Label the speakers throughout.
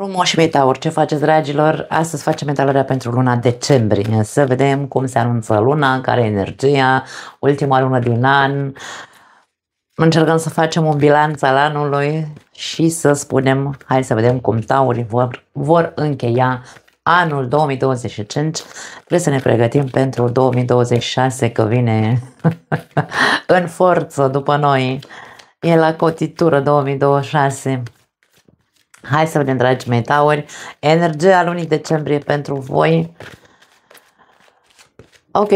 Speaker 1: Frumoși mei tauri, ce faceți, dragilor? Astăzi facem etalarea pentru luna decembrie. Să vedem cum se anunță luna, care e energia, ultima lună din an. Încercăm să facem un bilanț al anului și să spunem, hai să vedem cum taurii vor încheia anul 2025. Trebuie să ne pregătim pentru 2026, că vine în forță după noi. E la cotitură 2026. Hai să vedem, dragi mei tauri, energia lunii decembrie pentru voi. Ok,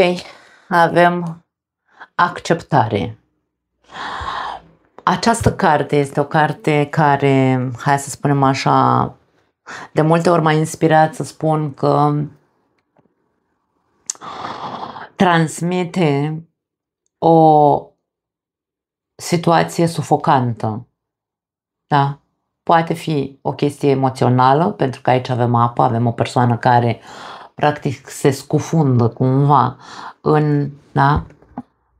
Speaker 1: avem acceptare. Această carte este o carte care, hai să spunem așa, de multe ori m-a inspirat să spun că transmite o situație sufocantă. Da? Poate fi o chestie emoțională, pentru că aici avem apă, avem o persoană care practic se scufundă cumva în, da,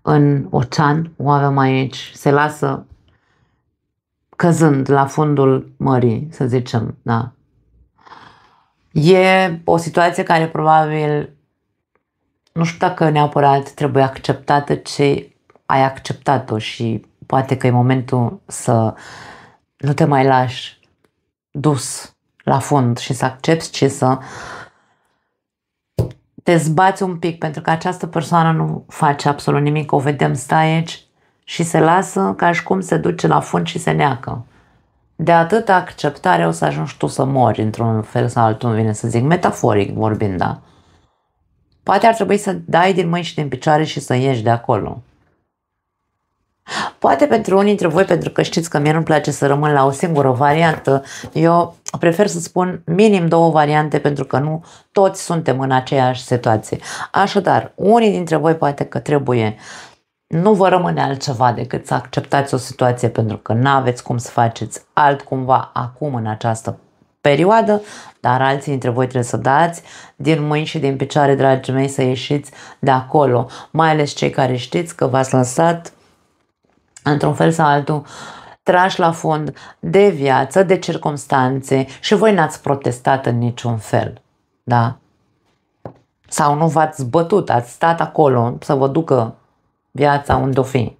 Speaker 1: în ocean, o avem aici, se lasă căzând la fundul mării, să zicem, da. E o situație care probabil, nu știu dacă neapărat trebuie acceptată, ce ai acceptat-o și poate că e momentul să nu te mai lași dus la fund și să accepti, ci să te zbați un pic, pentru că această persoană nu face absolut nimic, o vedem, stă aici și se lasă ca și cum se duce la fund și se neacă. De atâta acceptare o să ajungi tu să mori într-un fel sau altul, îmi vine să zic, metaforic vorbind, da? Poate ar trebui să dai din mâini și din picioare și să ieși de acolo. Poate pentru unii dintre voi, pentru că știți că mie nu-mi place să rămân la o singură variantă, eu prefer să spun minim 2 variante, pentru că nu toți suntem în aceeași situație. Așadar, unii dintre voi poate că trebuie, nu vă rămâne altceva decât să acceptați o situație, pentru că nu aveți cum să faceți altcumva acum în această perioadă, dar alții dintre voi trebuie să dați din mâini și din picioare, dragii mei, să ieșiți de acolo, mai ales cei care știți că v-ați lăsat într-un fel sau altul trași la fund de viață, de circumstanțe și voi n-ați protestat în niciun fel, da? Sau nu v-ați bătut, ați stat acolo să vă ducă viața unde o fi.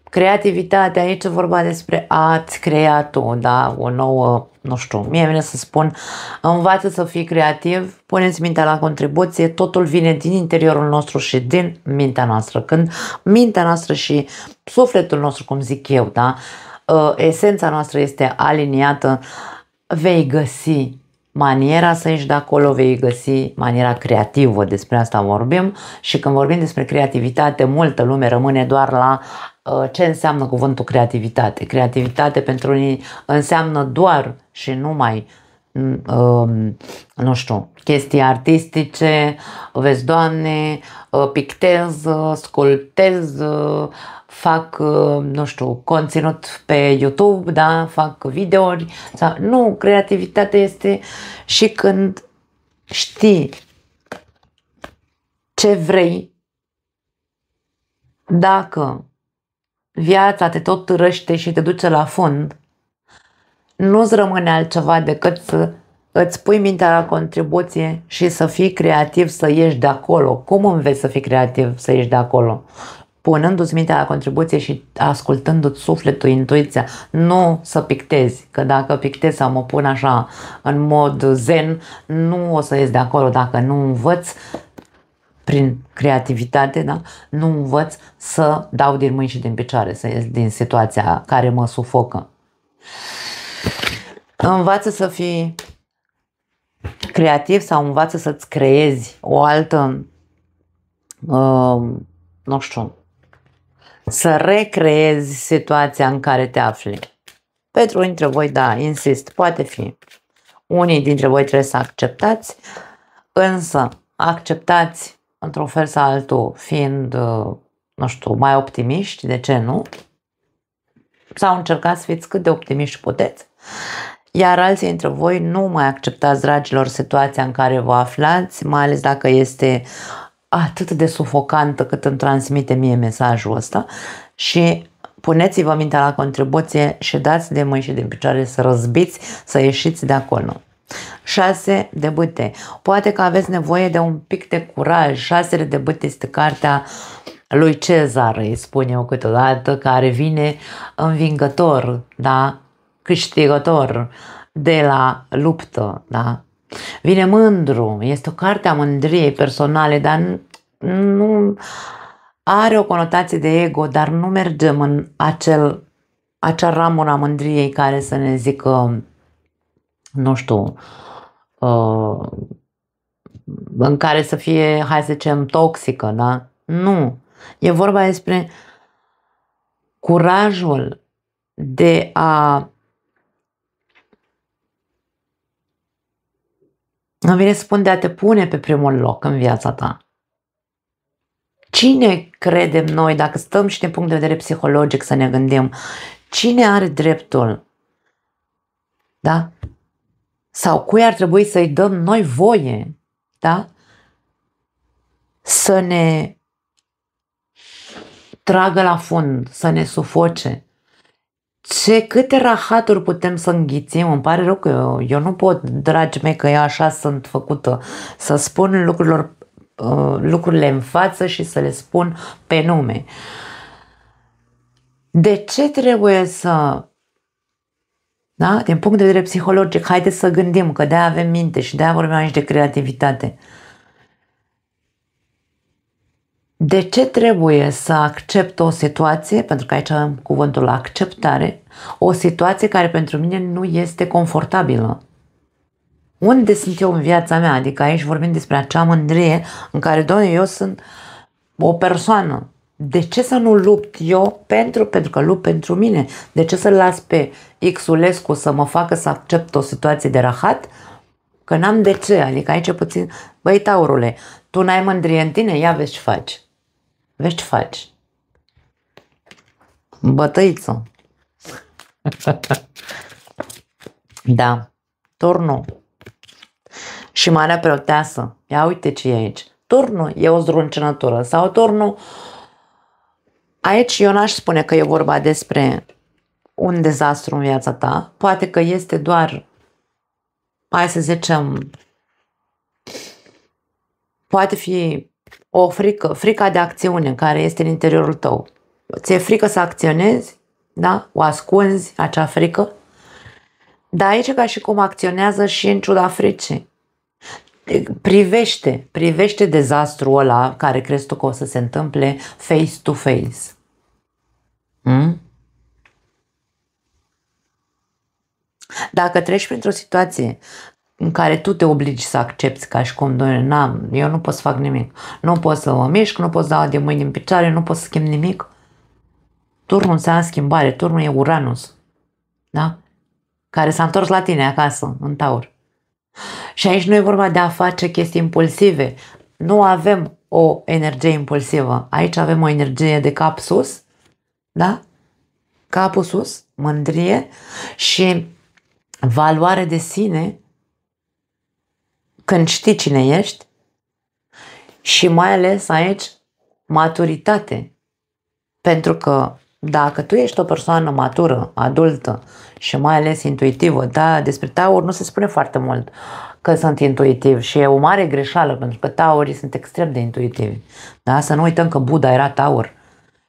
Speaker 1: Creativitatea, aici e vorba despre a-ți crea tu, da? O nouă, nu știu, mie vine să spun, învață să fii creativ, puneți mintea la contribuție, totul vine din interiorul nostru și din mintea noastră. Când mintea noastră și sufletul nostru, cum zic eu, da? Esența noastră este aliniată, vei găsi maniera să ieși de acolo, vei găsi maniera creativă, despre asta vorbim. Și când vorbim despre creativitate, multă lume rămâne doar la ce înseamnă cuvântul creativitate. Creativitate pentru unii înseamnă doar și numai, nu știu, chestii artistice, vezi, Doamne, pictez, sculptez, fac, nu știu, conținut pe YouTube, da, fac videouri. Sau, nu, creativitatea este și când știi ce vrei. Dacă viața te tot târăște și te duce la fund, nu-ți rămâne altceva decât să îți pui mintea la contribuție și să fii creativ, să ieși de acolo. Cum înveți să fii creativ, să ieși de acolo? Punându-ți mintea la contribuție și ascultându-ți sufletul, intuiția, nu să pictezi, că dacă pictezi sau mă pun așa în mod zen, nu o să ies de acolo dacă nu învăț prin creativitate, da? Nu învăț să dau din mâini și din picioare, să ies din situația care mă sufocă. Învață să fii creativ sau învață să-ți creezi o altă, nu știu, să recreezi situația în care te afli. Pentru unii dintre voi, da, insist, poate fi. Unii dintre voi trebuie să acceptați, însă acceptați într-un fel sau altul fiind, nu știu, mai optimiști, de ce nu? Sau încercați să fiți cât de optimiști puteți. Iar alții dintre voi nu mai acceptați, dragilor, situația în care vă aflați, mai ales dacă este atât de sufocantă cât îmi transmite mie mesajul ăsta, și puneți-vă mintea la contribuție și dați de mâini și de picioare să răzbiți, să ieșiți de acolo. 6 de bâte. Poate că aveți nevoie de un pic de curaj. 6 de bâte este cartea lui Cezar, îi spun eu câteodată, care vine învingător, da? Câștigător de la luptă, da? Vine mândru, este o carte a mândriei personale, dar nu are o conotație de ego, dar nu mergem în acea ramură a mândriei care să ne zică, nu știu, în care să fie, hai să zicem, toxică, da? Nu. E vorba despre curajul de a... Îmi vine să spun de a te pune pe primul loc în viața ta. Cine credem noi, dacă stăm și din punct de vedere psihologic să ne gândim, cine are dreptul, da? Sau cui ar trebui să-i dăm noi voie, da? Să ne tragă la fund, să ne sufoce. Câte rahaturi putem să înghițim? Îmi pare rău că eu nu pot, dragii mei, că eu așa sunt făcută, să spun lucrurile în față și să le spun pe nume. De ce trebuie să... Da? Din punct de vedere psihologic, haideți să gândim, că de-aia avem minte și de-aia vorbim aici de creativitate. De ce trebuie să accept o situație, pentru că aici am cuvântul acceptare, o situație care pentru mine nu este confortabilă? Unde sunt eu în viața mea? Adică aici vorbim despre acea mândrie în care, Doamne, eu sunt o persoană. De ce să nu lupt eu pentru că lupt pentru mine? De ce să-l las pe Xulescu să mă facă să accept o situație de rahat? Că n-am de ce. Adică aici puțin, băi, Taurule, tu n-ai mândrie în tine? Ia vezi ce faci. Vezi ce faci. Bătăiță. Da. Turnul. Și Marea Preoteasă. Ia uite ce e aici. Turnul e o zdruncinătură. Sau turnul... Aici eu n-aș spune că e vorba despre un dezastru în viața ta. Poate că este doar, hai să zicem, poate fi o frica de acțiune care este în interiorul tău. Ți-e frică să acționezi, da? O ascunzi, acea frică. Dar aici ca și cum acționează și în ciuda fricii. Privește dezastrul ăla care crezi tu că o să se întâmple face to face. Dacă treci printr-o situație în care tu te obligi să accepti ca și cum, eu nu pot să fac nimic, nu pot să mă mișc, nu pot să dau de mâini în picioare, nu pot să schimb nimic, turnul înseamnă schimbare, turnul e Uranus, da? Care s-a întors la tine acasă, în Taur. Și aici nu e vorba de a face chestii impulsive, nu avem o energie impulsivă, aici avem o energie de cap sus, da? Capul sus, mândrie și valoare de sine când știi cine ești și mai ales aici maturitate. Pentru că dacă tu ești o persoană matură, adultă și mai ales intuitivă, da, despre Taur nu se spune foarte mult că sunt intuitivi și e o mare greșeală pentru că Taurii sunt extrem de intuitivi. Da? Să nu uităm că Buddha era Taur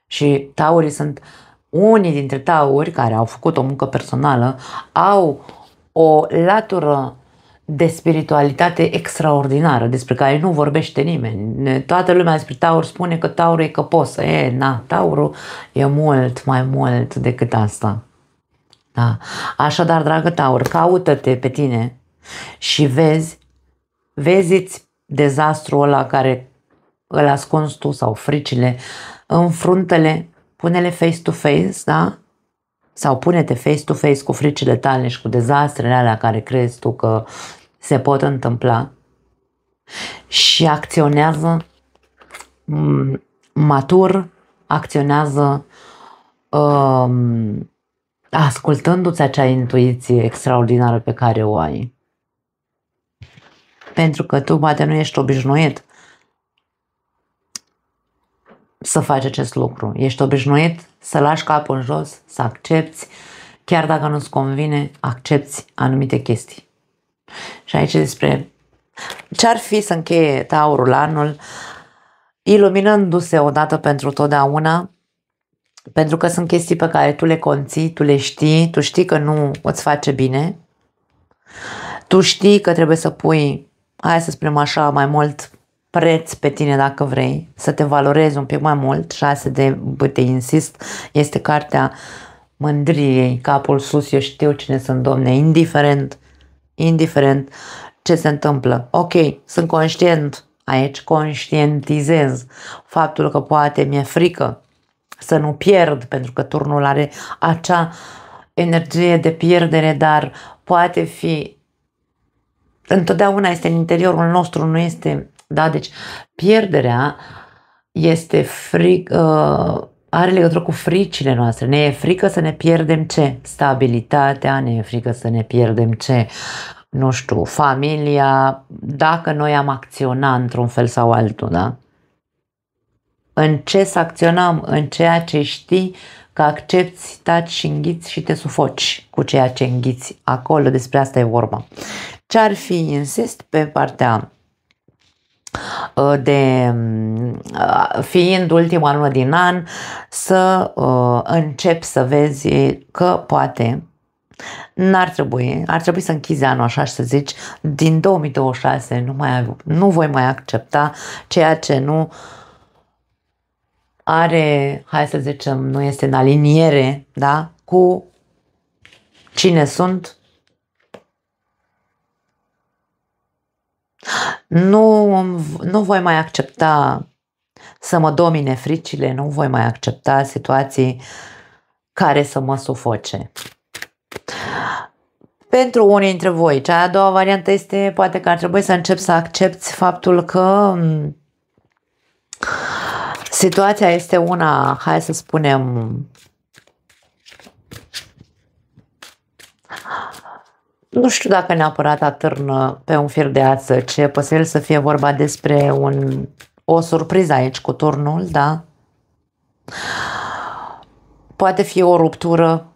Speaker 1: și Taurii sunt unii dintre Tauri care au făcut o muncă personală, au o latură de spiritualitate extraordinară, despre care nu vorbește nimeni. Toată lumea despre Taur spune că Taurul e căposă. Taurul e mult mai mult decât asta. Da. Așadar, dragă Taur, caută-te pe tine și vezi-ți dezastrul ăla care îl ascunzi tu sau fricile, înfruntă-le, pune-le face to face, da? Sau pune-te face to face cu fricile tale și cu dezastrele alea care crezi tu că se pot întâmpla și acționează matur, acționează ascultându-ți acea intuiție extraordinară pe care o ai. Pentru că tu poate nu ești obișnuit să faci acest lucru. Ești obișnuit să lași capul în jos, să accepti, chiar dacă nu-ți convine, accepti anumite chestii. Și aici despre ce-ar fi să încheie Taurul anul iluminându-se odată pentru totdeauna, pentru că sunt chestii pe care tu le conții, tu le știi, tu știi că nu îți face bine, tu știi că trebuie să pui, hai să spunem așa, mai mult preț pe tine dacă vrei, să te valorezi un pic mai mult. 6 de bâte, insist, este cartea mândriei, capul sus, eu știu cine sunt, domne, indiferent ce se întâmplă. Ok, sunt conștient aici, conștientizez faptul că poate mi-e frică să nu pierd, pentru că turnul are acea energie de pierdere, dar poate fi, întotdeauna este în interiorul nostru, nu este, da, deci pierderea este are legătură cu fricile noastre. Ne e frică să ne pierdem ce? Stabilitatea, ne e frică să ne pierdem ce? Nu știu, familia, dacă noi am acționat într-un fel sau altul, da? În ce să acționăm? În ceea ce știi că accepti, taci și înghiți și te sufoci cu ceea ce înghiți. Acolo despre asta e vorba. Ce-ar fi, insist, pe partea de fiind ultima lună din an, să începi să vezi că poate ar trebui să închizi anul așa și să zici, din 2026 nu voi mai accepta ceea ce nu are, hai să zicem, nu este în aliniere, da, cu cine sunt. Nu voi mai accepta să mă domine fricile, nu voi mai accepta situații care să mă sufoce. Pentru unii dintre voi, cea a doua variantă este, poate că ar trebui să începi să accepti faptul că situația este una, hai să spunem, nu știu dacă neapărat atârnă pe un fir de ață, ci e posibil să fie vorba despre o surpriză aici cu turnul, da? Poate fi o ruptură,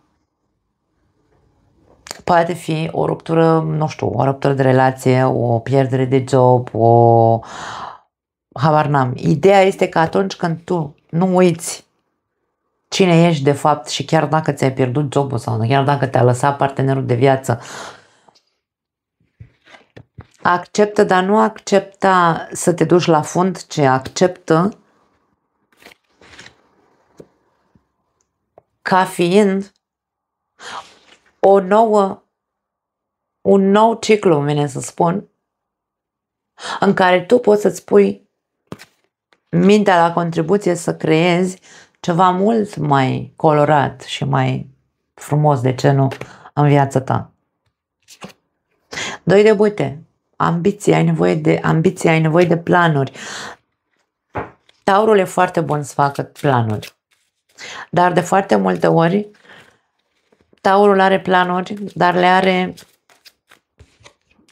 Speaker 1: nu știu, o ruptură de relație, o pierdere de job, habar n-am. Ideea este că atunci când tu nu uiți cine ești de fapt și chiar dacă ți-ai pierdut jobul sau chiar dacă te-a lăsat partenerul de viață, acceptă, dar nu accepta să te duci la fund, ci acceptă ca fiind un nou ciclu, îmi vine să spun, în care tu poți să-ți pui mintea la contribuție să creezi ceva mult mai colorat și mai frumos, de ce nu, în viața ta. 2 de bâte. Ambiție, ai nevoie de planuri. Taurul e foarte bun să facă planuri. Dar de foarte multe ori Taurul are planuri, dar le are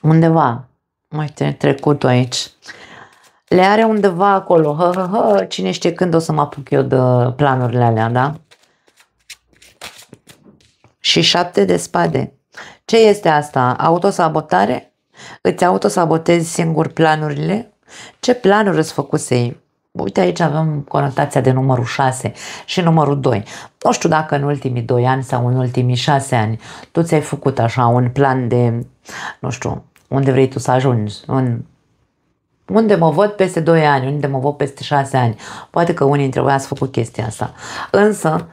Speaker 1: undeva. Uite, trecutul aici. Le are undeva acolo. Cine știe când o să mă apuc eu de planurile alea, da? Și 7 de spade. Ce este asta? Autosabotare? Îți autosabotezi singur planurile? Ce planuri îți făcusei? Uite, aici avem conotația de numărul 6 și numărul 2. Nu știu dacă în ultimii 2 ani sau în ultimii 6 ani tu ți-ai făcut așa un plan de, nu știu, unde vrei tu să ajungi, unde mă văd peste 2 ani, unde mă văd peste 6 ani. Poate că unii dintre voi ați făcut chestia asta. Însă,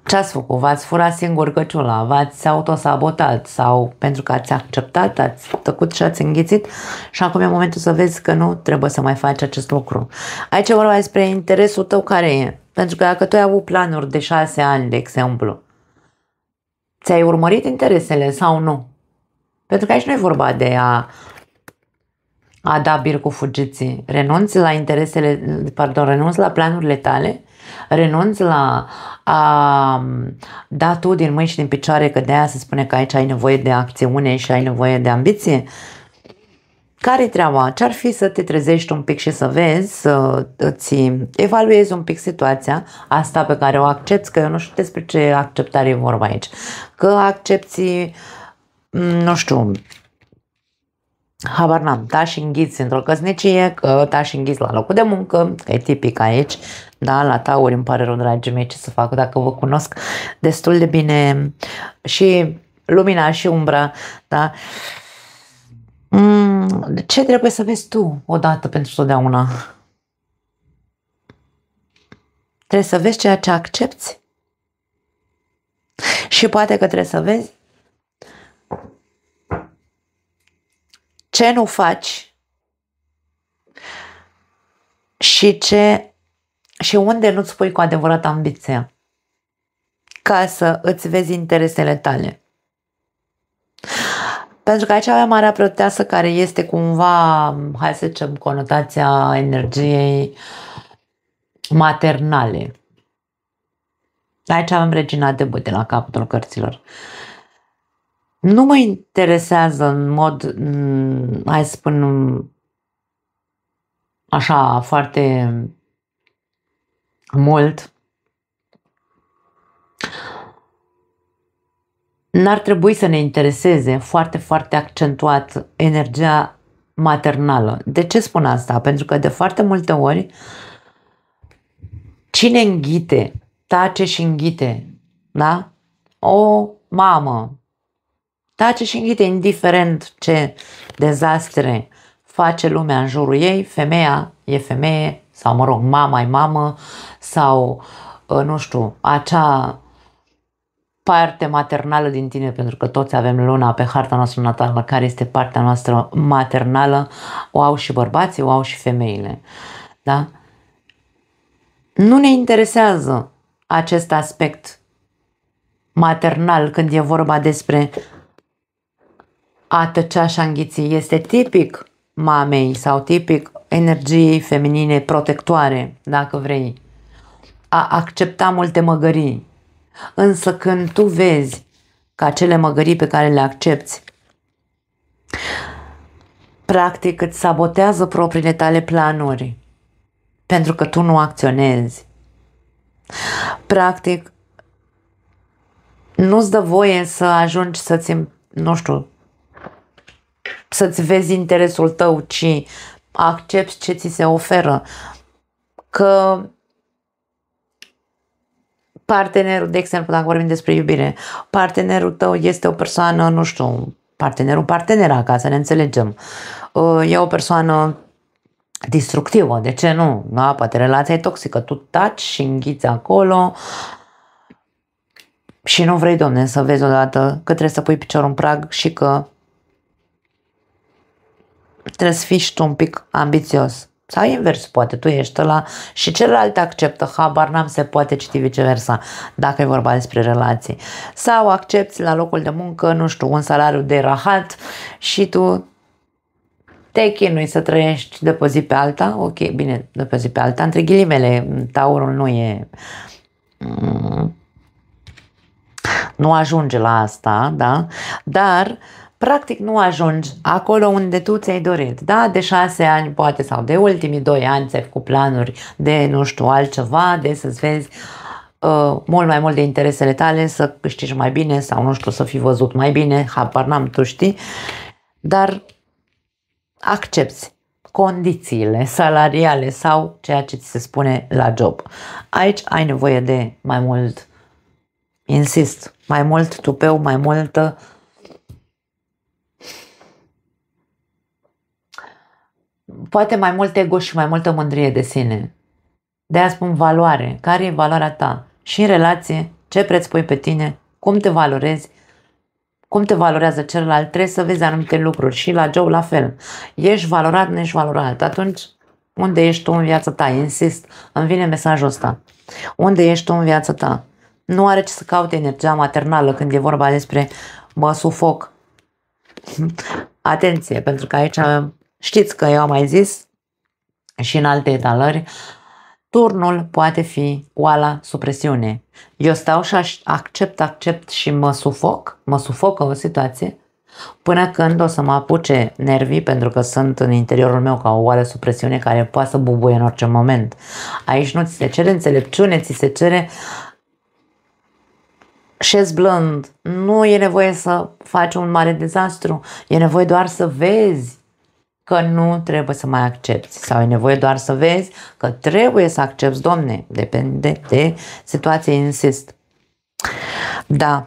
Speaker 1: ce ați făcut? V-ați furat singur căciula, v-ați autosabotat sau pentru că ați acceptat, ați tăcut și ați înghițit și acum e momentul să vezi că nu trebuie să mai faci acest lucru. Aici e vorba despre interesul tău care e. Pentru că dacă tu ai avut planuri de 6 ani, de exemplu, ți-ai urmărit interesele sau nu? Pentru că aici nu e vorba de a da bir cu fugiții. Renunți la planurile tale, renunți la a da tu din mâini și din picioare, că de aia se spune că aici ai nevoie de acțiune și ai nevoie de ambiție. Care-i treaba? Ce-ar fi să te trezești un pic și să vezi, să îți evaluezi un pic situația asta pe care o accepti, că eu nu știu despre ce acceptare e vorba aici. Că accepti, nu știu, habar n-am, tași înghiți într-o căsnicie, că tași înghiți la locul de muncă, că e tipic aici, da, la tauri, îmi pare rău, dragii mei, ce să fac dacă vă cunosc destul de bine și lumina și umbra, da. Ce trebuie să vezi tu odată pentru totdeauna? Trebuie să vezi ceea ce accepti și poate că trebuie să vezi ce nu faci și unde nu-ți pui cu adevărat ambiția ca să îți vezi interesele tale. Pentru că aici avem Marea Preoteasă, care este cumva, hai să zicem, conotația energiei maternale. Aici avem Regina de Bâte la capătul cărților. Nu mă interesează în mod, hai să spun, așa, foarte mult. N-ar trebui să ne intereseze foarte, foarte accentuat energia maternală. De ce spun asta? Pentru că de foarte multe ori cine înghite, tace și înghite, da? O mamă tace și înghite, indiferent ce dezastre face lumea în jurul ei, femeia e femeie, sau mă rog, mama e mamă, sau, nu știu, acea parte maternală din tine, pentru că toți avem luna pe harta noastră natală, care este partea noastră maternală, o au și bărbații, o au și femeile. Da? Nu ne interesează acest aspect maternal când e vorba despre a tăcea și a înghiți. Este tipic mamei sau tipic energiei feminine protectoare, dacă vrei, a accepta multe măgării. Însă când tu vezi că acele măgării pe care le accepti practic îți sabotează propriile tale planuri pentru că tu nu acționezi, practic nu-ți dă voie să ajungi să-ți, nu știu, să-ți vezi interesul tău, ci accepti ce ți se oferă, că partenerul, de exemplu, dacă vorbim despre iubire, partenerul tău este o persoană, nu știu, partenera, ca să ne înțelegem, e o persoană destructivă, de ce nu? Da? Poate relația e toxică, tu taci și înghiți acolo și nu vrei, Doamne, să vezi odată că trebuie să pui piciorul în prag și că trebuie să fii și tu un pic ambițios. Sau invers, poate tu ești ăla și celălalt acceptă, habar n-am, se poate citi viceversa, dacă e vorba despre relații. Sau accepti la locul de muncă, nu știu, un salariu de rahat și tu te chinui să trăiești de pe zi pe alta, ok, bine, de pe zi pe alta, între ghilimele, taurul nu ajunge la asta, da, dar practic nu ajungi acolo unde tu ți-ai dorit, da, de 6 ani poate sau de ultimii 2 ani ți-ai făcut planuri de, nu știu, altceva, de să-ți vezi mult mai mult de interesele tale, să câștigi mai bine sau, nu știu, să fii văzut mai bine, habar n-am, tu știi, dar accepți condițiile salariale sau ceea ce ți se spune la job. Aici ai nevoie de mai mult, insist, mai mult tupeu, mai multă poate mai mult ego și mai multă mândrie de sine. De-aia spun valoare. Care e valoarea ta? Și în relație, ce preț pui pe tine, cum te valorezi, cum te valorează celălalt, trebuie să vezi anumite lucruri și la job la fel. Ești valorat, nu ești valorat. Atunci, unde ești tu în viața ta? Insist, îmi vine mesajul ăsta. Unde ești tu în viața ta? Nu are ce să caute energia maternală când e vorba despre mă sufoc. Atenție, pentru că aici știți că eu am mai zis și în alte etalări, turnul poate fi oala sub presiune. Eu stau și accept și mă sufocă o situație, Până când o să mă apuce nervii, pentru că sunt în interiorul meu ca o oală sub presiune care poate să bubuie în orice moment. Aici nu ți se cere înțelepciune, ți se cere șez blând. Nu e nevoie să faci un mare dezastru, e nevoie doar să vezi că nu trebuie să mai accepti sau e nevoie doar să vezi că trebuie să accepti, domne, depinde de situație, insist. Da.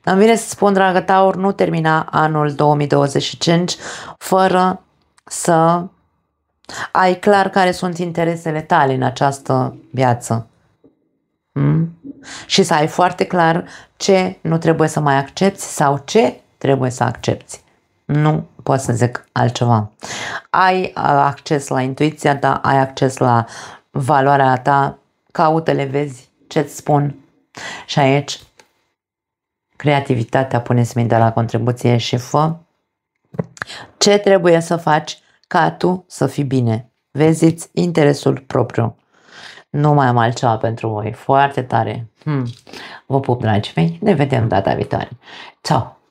Speaker 1: Îmi vine să spun, dragă Taur, nu termina anul 2025 fără să ai clar care sunt interesele tale în această viață. Și să ai foarte clar ce nu trebuie să mai accepti sau ce trebuie să accepti. Nu pot să zic altceva. Ai acces la intuiția ta, ai acces la valoarea ta, caută-le, vezi ce-ți spun. Și aici creativitatea, pune-ți mintea la contribuție și fă ce trebuie să faci ca tu să fii bine. Vezi-ți interesul propriu. Nu mai am altceva pentru voi. Foarte tare. Vă pup, dragii mei. Ne vedem data viitoare. Ciao!